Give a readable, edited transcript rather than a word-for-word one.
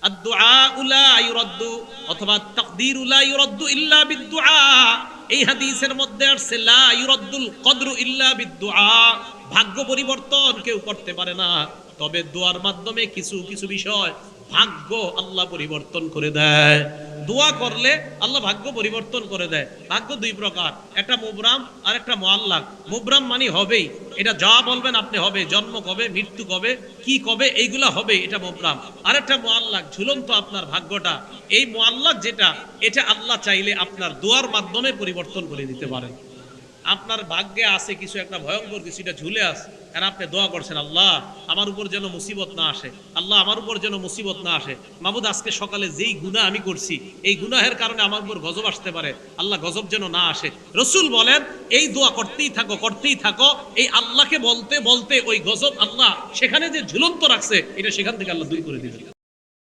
আদ-দুআ লা ইউরাদ্দু অথবা তাকদীরু লা ইউরাদ্দু ইল্লা বিদ-দুআ। এই হাদিসের মধ্যে আসছে লা ইউরাদ্দুল কদরু ইল্লা বিদ-দুআ, ভাগ্য পরিবর্তন কেউ করতে পারে না, তবে দোয়ার মাধ্যমে কিছু কিছু বিষয় ভাগ্য আল্লাহ পরিবর্তন করে দেয়। দোয়া করলে আল্লাহ ভাগ্য পরিবর্তন করে দেয়। ভাগ্য দুই প্রকার, একটা মুবরাম আর একটা মুআল্লাক। মুবরাম মানে হবেই, এটা যা বলবেন আপনি হবে, জন্ম কবে, মৃত্যু কবে, কি কবে, এইগুলা হবে, এটা মুবরাম। আর একটা মুআল্লাক, ঝুলন্ত আপনার ভাগ্যটা। এই মুআল্লাক যেটা, এটা আল্লাহ চাইলে আপনার দোয়ার মাধ্যমে পরিবর্তন করে দিতে পারেন। আপনার ভাগ্যে আছে কিছু একটা ভয়ঙ্কর কিছু, এটা ঝুলে আছে, আর আপনি দোয়া করছেন আল্লাহ আমার উপর যেন মুসিবত না আসে, আল্লাহ আমার উপর যেন মুসিবত না আসে। মাহমুদ আজকে সকালে যেই গুনাহ আমি করছি, এই গুনাহের কারণে আমার উপর গজব আসতে পারে, আল্লাহ গজব যেন না আসে। রসুল বলেন এই দোয়া করতেই থাকো, করতেই থাকো। এই আল্লাহকে বলতে বলতে ওই গজব আল্লাহ সেখানে যে ঝুলন্ত রাখছে, এটা সেখান থেকে আল্লাহ দূর করে দিবেন।